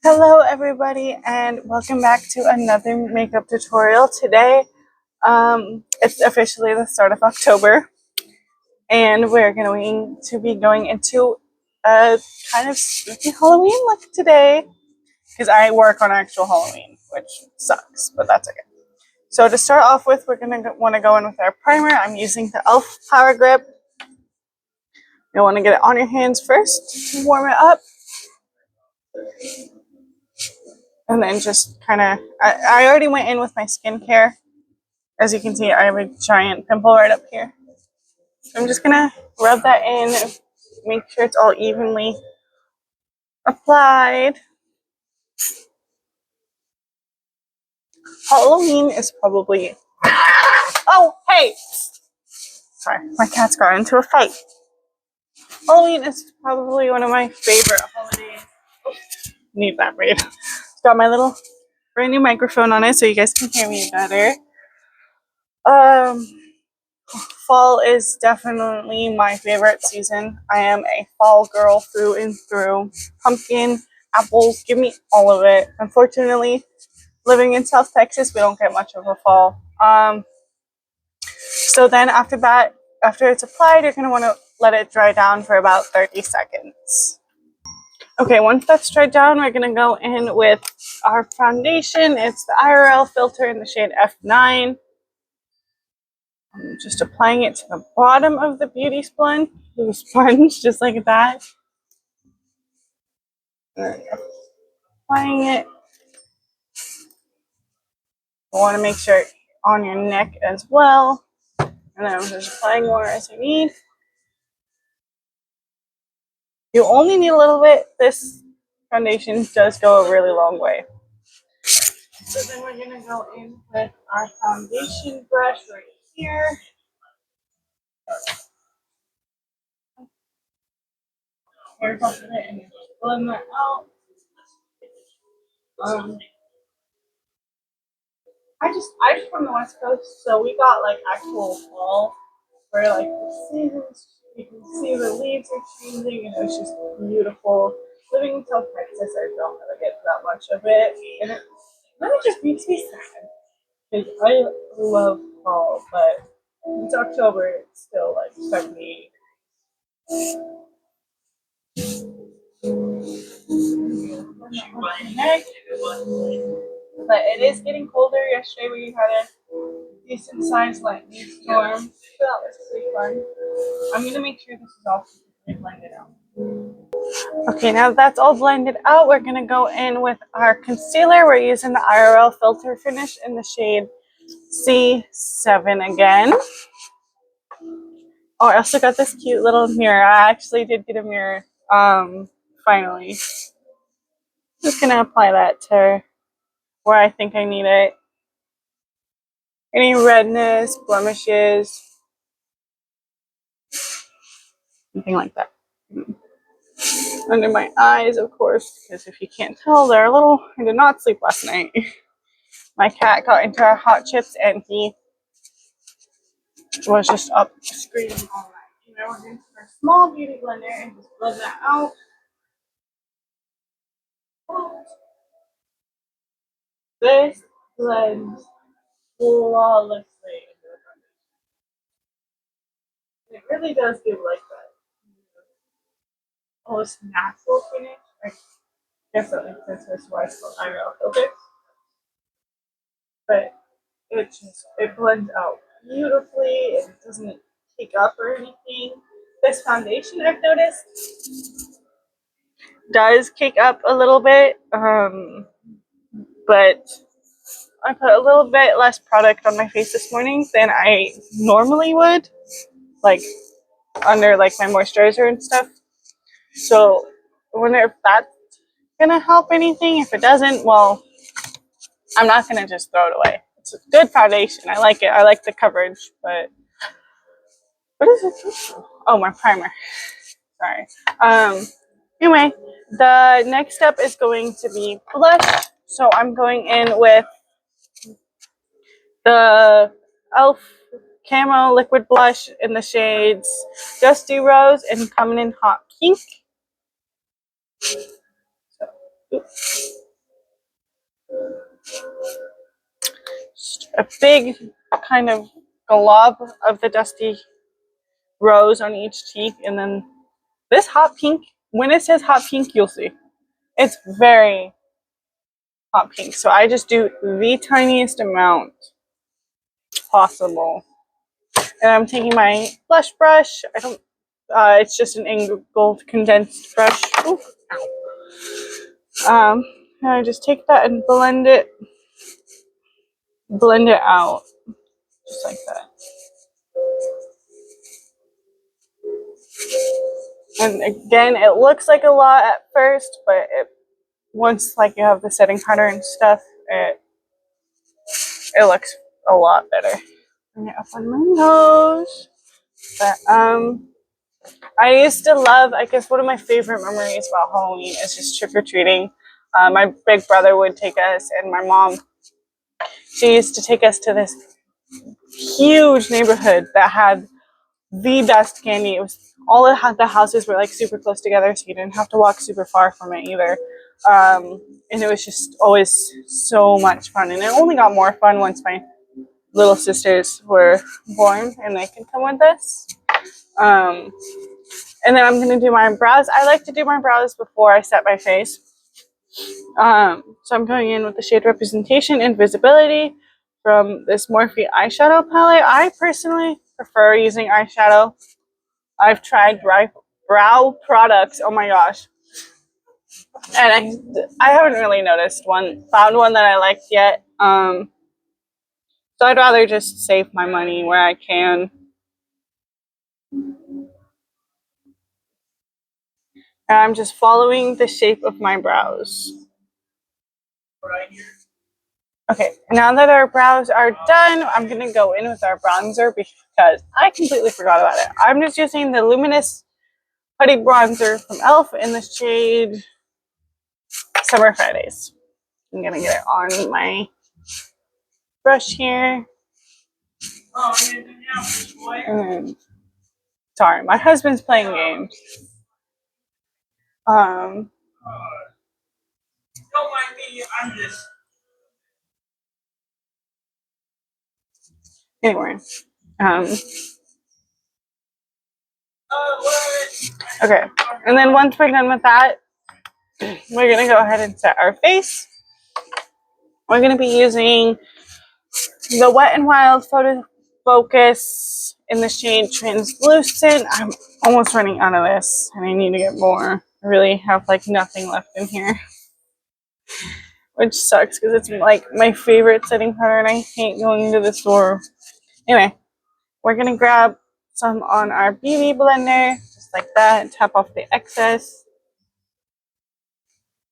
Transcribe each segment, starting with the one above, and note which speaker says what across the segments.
Speaker 1: Hello everybody and welcome back to another makeup tutorial. Today it's officially the start of October and we're going to be going into a kind of spooky Halloween look today because I work on actual Halloween, which sucks, but that's okay. So to start off with, we're going to want to go in with our primer. I'm using the e.l.f. Power Grip. You'll want to get it on your hands first to warm it up. And then just kind of, I already went in with my skincare. As you can see, I have a giant pimple right up here. So I'm just gonna rub that in, make sure it's all evenly applied. Halloween is probably, oh, hey! Sorry, my cats got into a fight. Halloween is probably one of my favorite holidays. Oh, need that braid. It's got my little brand new microphone on it so you guys can hear me better. Fall is definitely my favorite season. I am a fall girl through and through. Pumpkin, apples, give me all of it. Unfortunately, living in South Texas, we don't get much of a fall. So then after that, after it's applied, you're going to want to let it dry down for about 30 seconds. Okay, once that's dried down, we're going to go in with our foundation. It's the IRL filter in the shade F9. I'm just applying it to the bottom of the beauty sponge, just like that. Applying it. You want to make sure on your neck as well. And then I'm just applying more as I need. You only need a little bit. This foundation does go a really long way. So then we're going to go in with our foundation brush right here. Here's off of it and just blend that out. I just from the West Coast, so we got like actual fall where like the seasons, you can see the leaves are changing and it's just beautiful. Living in South Texas, I don't really get that much of it, and it really just makes me sad because I love fall, but it's October, it's still like 70. But it is getting colder. Yesterday we had a decent sized lightning storm, so that was pretty fun. I'm gonna make sure this is all blended out. Okay, now that that's all blended out, we're gonna go in with our concealer. We're using the IRL filter finish in the shade C7 again. Oh, I also got this cute little mirror. I actually did get a mirror, finally. Just gonna apply that to where I think I need it. Any redness, blemishes, anything like that. Under my eyes, of course, because if you can't tell, they're a little, I did not sleep last night. My cat got into our hot chips and he was just up screaming all night. You know, we're going to our small beauty blender and just blend that out. This blends flawlessly into the foundation. It really does give like that almost natural finish. I guess that makes sense as to why it's called eyebrow filter. But it blends out beautifully. It doesn't kick up or anything. This foundation, I've noticed, does kick up a little bit, but I put a little bit less product on my face this morning than I normally would, like under like my moisturizer and stuff. So I wonder if that's gonna help anything. If it doesn't, well, I'm not gonna just throw it away. It's a good foundation. I like it. I like the coverage, but what is it? Oh, my primer. Sorry. Anyway, the next step is going to be blush. So I'm going in with the e.l.f. Camo Liquid Blush in the shades Dusty Rose and Coming in Hot Pink. So, oops. a big kind of glob of the dusty rose on each cheek, and then this hot pink, when it says hot pink, you'll see. It's very hot pink. So I just do the tiniest amount possible. And I'm taking my blush brush. I don't, it's just an angled condensed brush. Ooh, and I just take that and blend it out, just like that. And again, it looks like a lot at first, but once like you have the setting powder and stuff, it looks a lot better. Bring it up on my nose. But I used to love, I guess one of my favorite memories about Halloween is just trick-or-treating. My big brother would take us, and my mom, she used to take us to this huge neighborhood that had the best candy. It was all the houses were like super close together, so you didn't have to walk super far from it either. And it was just always so much fun, and it only got more fun once my little sisters were born and they could come with us. And then I'm gonna do my brows. I like to do my brows before I set my face. So I'm going in with the shade Representation and Visibility from this Morphe eyeshadow palette. I personally prefer using eyeshadow. I've tried brow products. Oh my gosh. And I haven't really found one that I liked yet. So I'd rather just save my money where I can. And I'm just following the shape of my brows. Okay, now that our brows are done, I'm going to go in with our bronzer because I completely forgot about it. I'm just using the Luminous Putty Bronzer from e.l.f. in the shade Summer Fridays. I'm going to get it on my brush here. Sorry, my husband's playing games. Don't mind me, I'm just... Anyway, okay, and then once we're done with that, we're gonna go ahead and set our face. We're gonna be using the Wet n Wild Photo Focus in the shade Translucent. I'm almost running out of this, and I need to get more. I really have like nothing left in here, which sucks because it's like my favorite setting powder, and I hate going to the store. Anyway, we're gonna grab some on our beauty blender, just like that, and tap off the excess.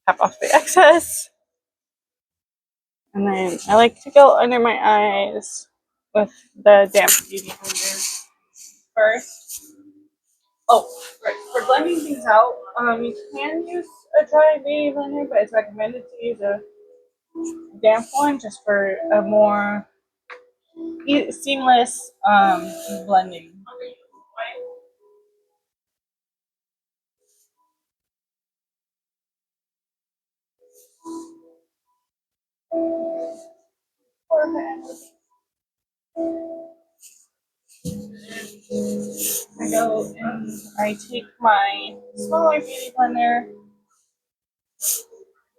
Speaker 1: Tap off the excess. And then I like to go under my eyes with the damp beauty blender first. Oh, right. For blending things out, you can use a dry beauty blender, but it's recommended to use a damp one just for a more seamless blending. I go and I take my smaller beauty blender,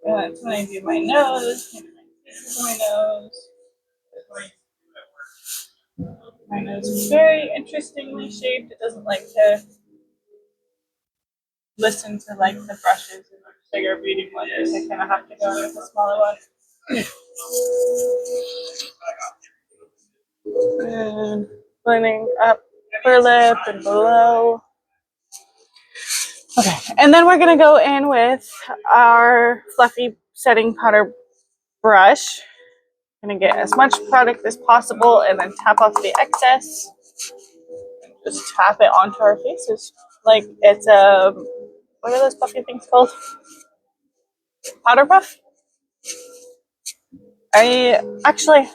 Speaker 1: and that's when I do my nose, my nose. My nose is very interestingly shaped. It doesn't like to listen to like the brushes and the bigger beauty blenders. I kind of have to go with a smaller one. And blending up upper lip and below. Okay, and then we're gonna go in with our fluffy setting powder brush. Gonna get as much product as possible and then tap off the excess. Just tap it onto our faces like it's a what are those puffy things called? Powder puff? I actually,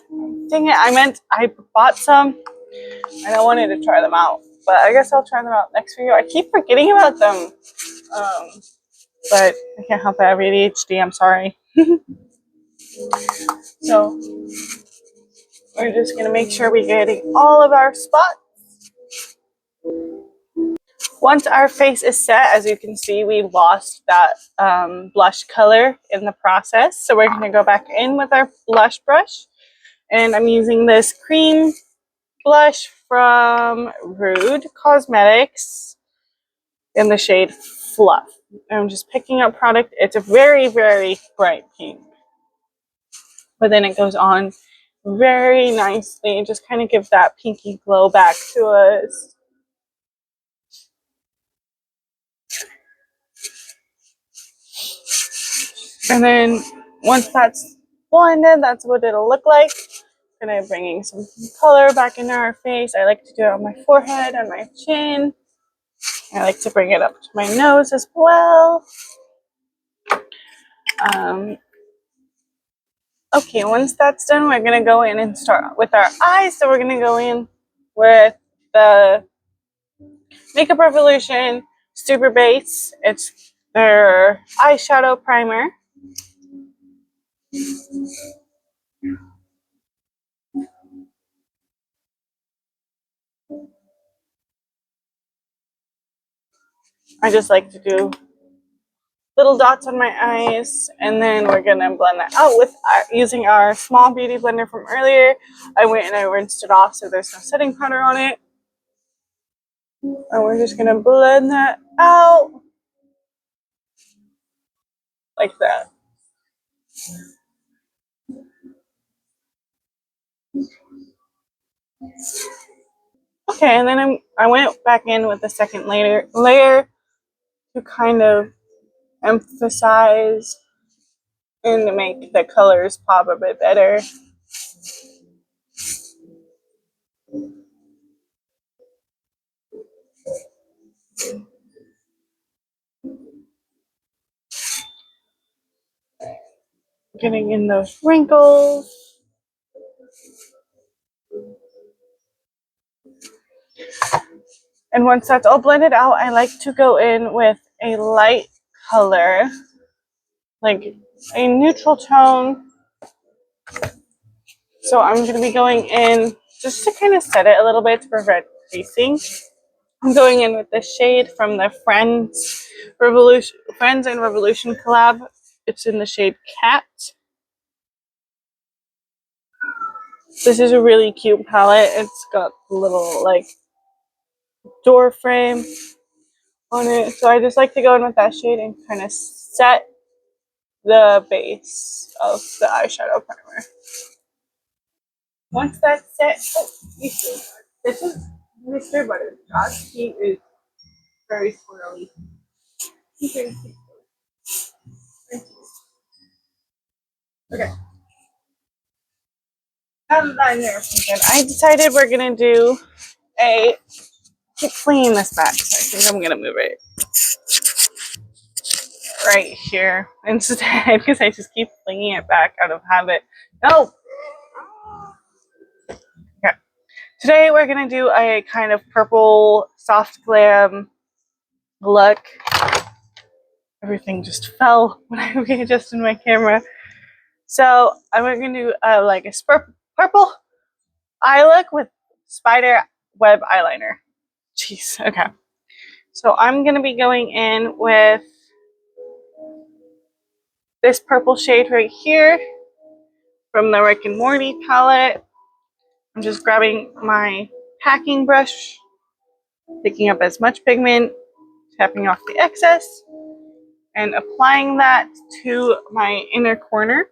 Speaker 1: dang it, I bought some and I wanted to try them out, but I guess I'll try them out next video. I keep forgetting about them, but I can't help it. I have ADHD, I'm sorry. So, We're just going to make sure we're getting all of our spots. Once our face is set, as you can see, we lost that blush color in the process. So we're going to go back in with our blush brush. And I'm using this cream blush from Rude Cosmetics in the shade Fluff. And I'm just picking up product. It's a very, very bright pink. But then it goes on very nicely and just kind of gives that pinky glow back to us. And then once that's blended, that's what it'll look like. And I'm bringing some color back into our face. I like to do it on my forehead and my chin. I like to bring it up to my nose as well. Okay, once that's done, we're going to go in and start with our eyes. So we're going to go in with the Makeup Revolution Super Base. It's their eyeshadow primer. I just like to do little dots on my eyes, and then we're gonna blend that out with using our small beauty blender from earlier. I went and I rinsed it off so there's no setting powder on it. And we're just gonna blend that out like that. Okay, and then I went back in with the second layer to kind of emphasize and to make the colors pop a bit better. Getting in those wrinkles. And once that's all blended out, I like to go in with a light color, like a neutral tone. So I'm going to be going in just to kind of set it a little bit to prevent creasing. I'm going in with this shade from the Friends and Revolution collab. It's in the shade Cat. This is a really cute palette. It's got a little like door frame on it. So I just like to go in with that shade and kind of set the base of the eyeshadow primer. Once that's set, this is Mr. Butterscotch. He is very squirrely. Okay. Now that I'm there, I decided we're gonna do a. Keep flinging this back, so I think I'm gonna move it right here instead because I just keep flinging it back out of habit. No. Okay. Today we're gonna do a kind of purple soft glam look. Everything just fell when I readjusted my camera. So I'm going to do like a purple eye look with spider web eyeliner. Jeez, okay. So I'm going to be going in with this purple shade right here from the Rick and Morty palette. I'm just grabbing my packing brush, picking up as much pigment, tapping off the excess, and applying that to my inner corner.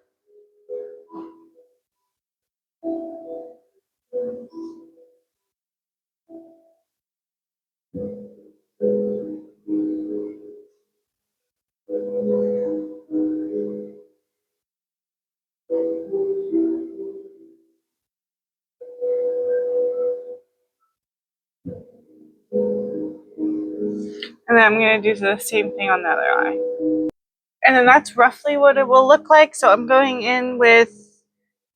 Speaker 1: And then I'm going to do the same thing on the other eye. And then that's roughly what it will look like. So I'm going in with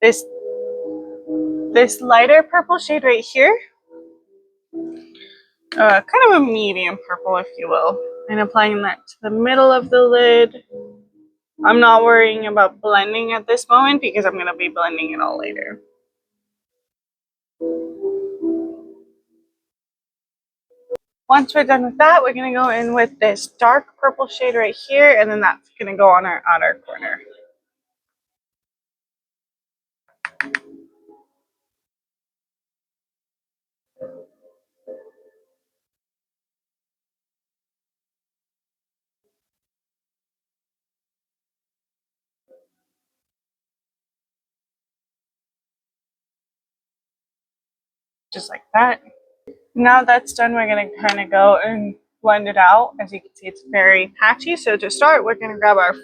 Speaker 1: this lighter purple shade right here. Kind of a medium purple, if you will. And applying that to the middle of the lid. I'm not worrying about blending at this moment because I'm going to be blending it all later. Once we're done with that, we're going to go in with this dark purple shade right here, and then that's going to go on our outer corner. Just like that. Now that's done, we're going to kind of go and blend it out. As you can see, it's very patchy. So to start, we're going to grab our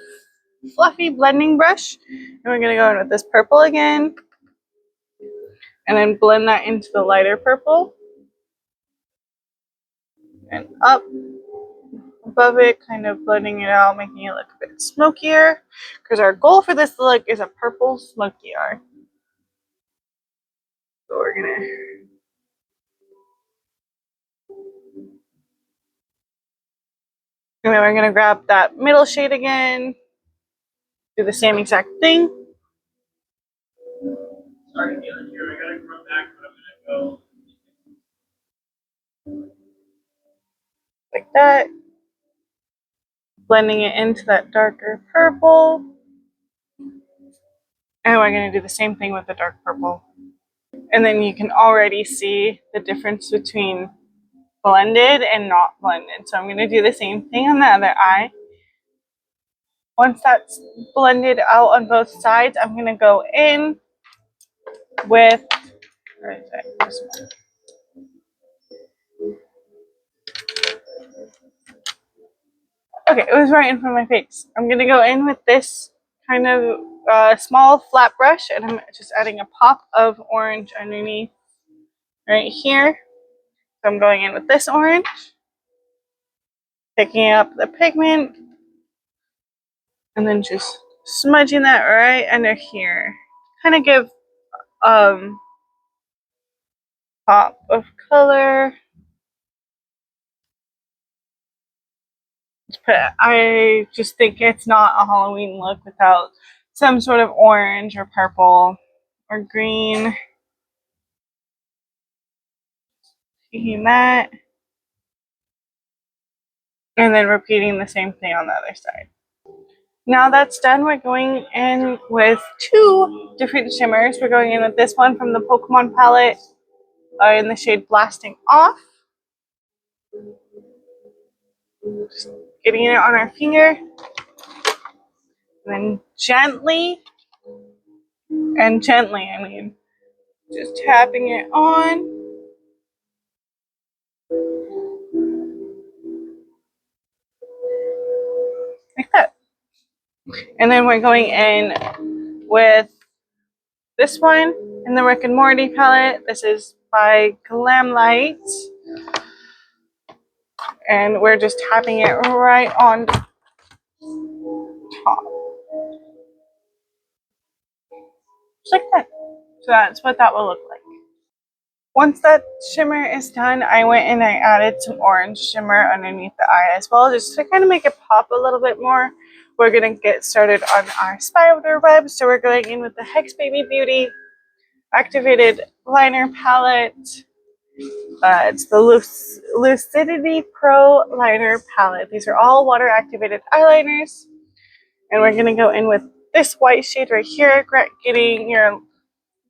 Speaker 1: fluffy blending brush, and we're going to go in with this purple again, and then blend that into the lighter purple, and up above it, kind of blending it out, making it look a bit smokier, because our goal for this look is a purple smoky eye. So we're going to and then we're going to grab that middle shade again, do the same exact thing. Sorry, Taylor, here, I gotta come back, but I'm gonna go like that, blending it into that darker purple. And we're going to do the same thing with the dark purple. And then you can already see the difference between blended and not blended. So I'm going to do the same thing on the other eye. Once that's blended out on both sides, I'm going to go in with, where is it? This one. Okay, it was right in front of my face. I'm going to go in with this kind of small flat brush, and I'm just adding a pop of orange underneath right here. So I'm going in with this orange, picking up the pigment, and then just smudging that right under here. Kind of give pop of color. I just think it's not a Halloween look without some sort of orange or purple or green. Taking that. And then repeating the same thing on the other side. Now that's done, we're going in with two different shimmers. We're going in with this one from the Pokemon palette in the shade Blasting Off. Just getting it on our finger. And then gently, I mean, just tapping it on. Like that. And then we're going in with this one in the Rick and Morty palette. This is by Glamlight. And we're just tapping it right on top. Just like that. So that's what that will look like. Once that shimmer is done, I went and I added some orange shimmer underneath the eye as well, just to kind of make it pop a little bit more. We're going to get started on our spider web. So we're going in with the Hex Baby Beauty Activated Liner Palette. It's the Lucidity Pro Liner Palette. These are all water activated eyeliners. And we're going to go in with this white shade right here, getting your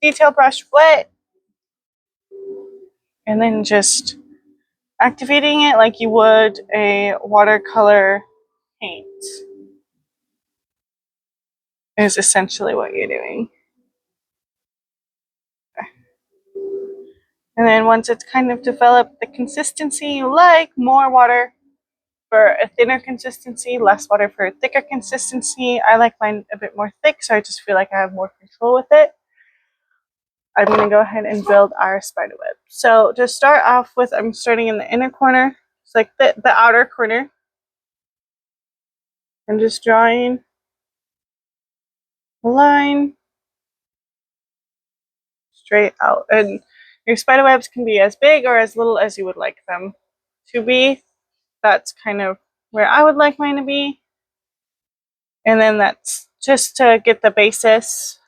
Speaker 1: detail brush wet. And then just activating it like you would a watercolor paint is essentially what you're doing. And then once it's kind of developed the consistency you like, more water for a thinner consistency, less water for a thicker consistency. I like mine a bit more thick, so I just feel like I have more control with it. I'm going to go ahead and build our spider web. So to start off with, I'm starting in the inner corner, it's like the outer corner. I'm just drawing a line straight out. And your spider webs can be as big or as little as you would like them to be. That's kind of where I would like mine to be. And then that's just to get the basis.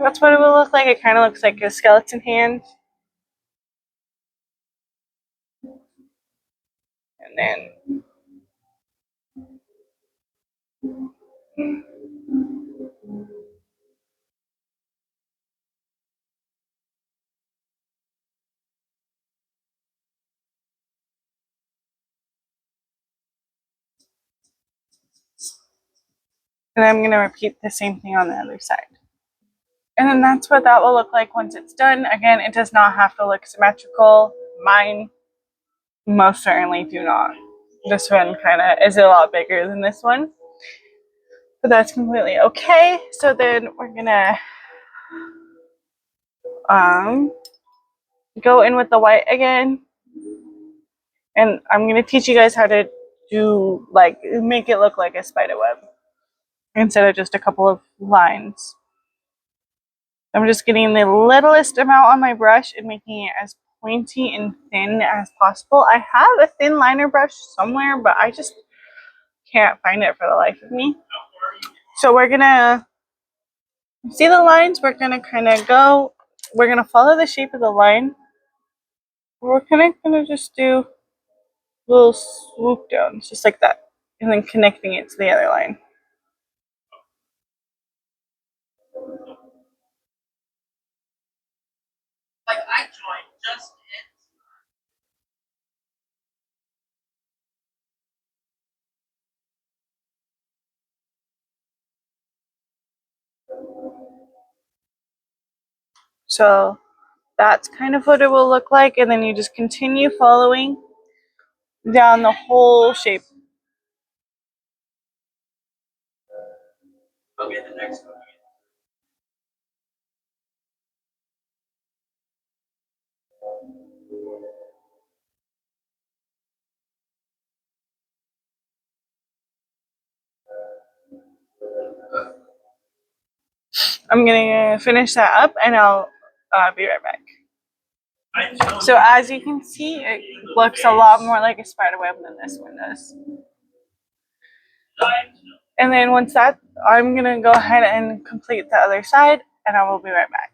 Speaker 1: That's what it will look like. It kind of looks like a skeleton hand. And then I'm going to repeat the same thing on the other side. And then that's what that will look like once it's done. Again, it does not have to look symmetrical. Mine most certainly do not. This one kind of is a lot bigger than this one, but that's completely okay. So then we're gonna go in with the white again, and I'm gonna teach you guys how to do, like, make it look like a spider web instead of just a couple of lines. I'm just getting the littlest amount on my brush and making it as pointy and thin as possible. I have a thin liner brush somewhere, but I just can't find it for the life of me. So we're gonna see the lines. We're gonna kind of go. We're gonna follow the shape of the line. We're kind of gonna just do little swoop downs, just like that, and then connecting it to the other line.
Speaker 2: Like I joined just
Speaker 1: So that's kind of what it will look like, and then you just continue following down the whole shape.
Speaker 2: Okay, the next one.
Speaker 1: I'm gonna finish that up, and I'll be right back. So as you can see, it looks a lot more like a spider web than this one does. And then once that, I'm gonna go ahead and complete the other side, and I will be right back.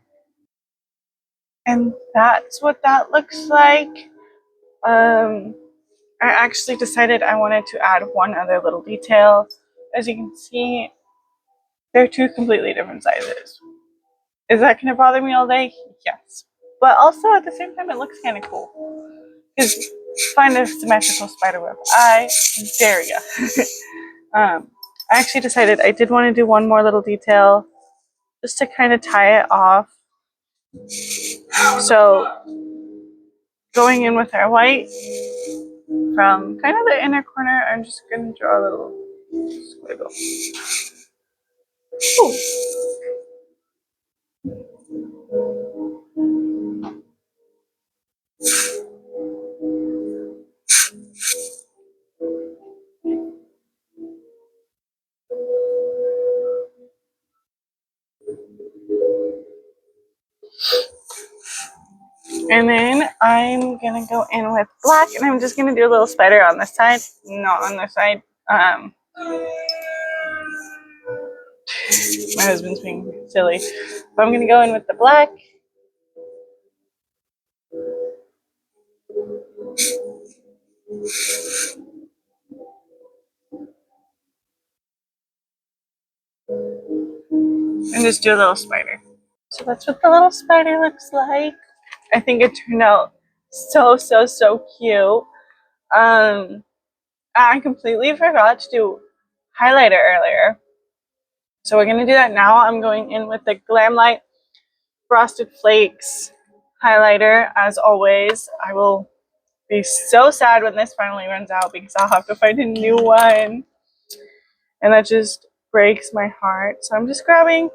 Speaker 1: And that's what that looks like. I actually decided I wanted to add one other little detail. As you can see, they're two completely different sizes. Is that going to bother me all day? Yes. But also at the same time, it looks kind of cool. Because find a symmetrical spider web. I dare ya. I actually decided I did want to do one more little detail just to kind of tie it off. So going in with our white from kind of the inner corner, I'm just going to draw a little squiggle. Ooh. And then I'm gonna go in with black, and I'm just gonna do a little spider on this side, not on this side. My husband's being silly, but I'm gonna go in with the black. And just do a little spider. So that's what the little spider looks like. I think it turned out so cute. I completely forgot to do highlighter earlier. So we're gonna do that now. I'm going in with the Glamlite Frosted Flakes highlighter. As always, I will be so sad when this finally runs out because I'll have to find a new one. And that just breaks my heart. So I'm just grabbing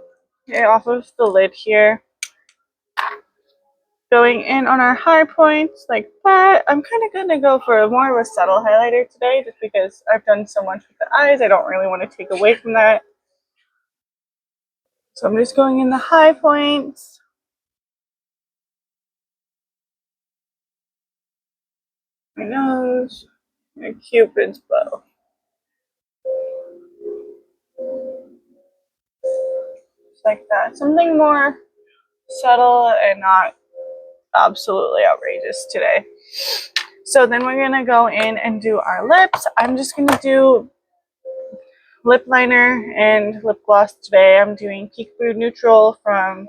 Speaker 1: it off of the lid here. going in on our high points like that. I'm kind of going to go for more of a subtle highlighter today just because I've done so much with the eyes. I don't really want to take away from that. So I'm just going in the high points. My nose, my Cupid's bow. Just like that. Something more subtle and not absolutely outrageous today. So then we're going to go in and do our lips. I'm just going to do lip liner and lip gloss today. I'm doing Peekaboo Neutral from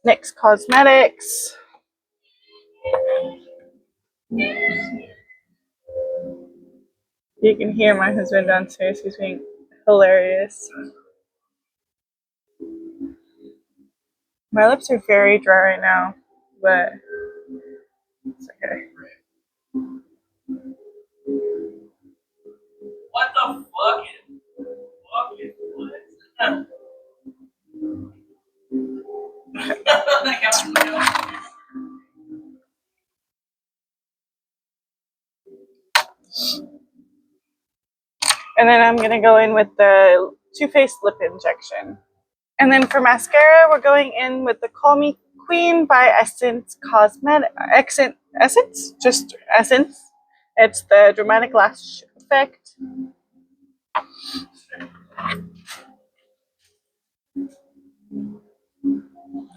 Speaker 1: NYX Cosmetics. You can hear my husband downstairs. He's being hilarious. My lips are very dry right now, but it's okay.
Speaker 2: What the fuck is fucking what?
Speaker 1: And then I'm going to go in with the Too Faced Lip Injection. And then for mascara, we're going in with the Call Me Queen by Essence Cosmetics. Essence? Just Essence. It's the Dramatic Lash Effect.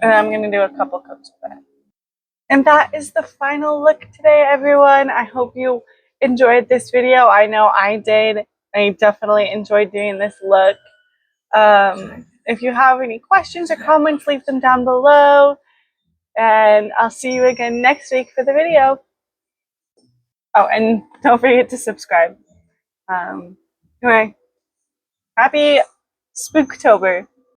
Speaker 1: And I'm going to do a couple coats of that. And that is the final look today, everyone. I hope you enjoyed this video. I know I did. I definitely enjoyed doing this look. If you have any questions or comments, leave them down below. And I'll see you again next week for the video. Oh, and don't forget to subscribe. Anyway, happy Spooktober.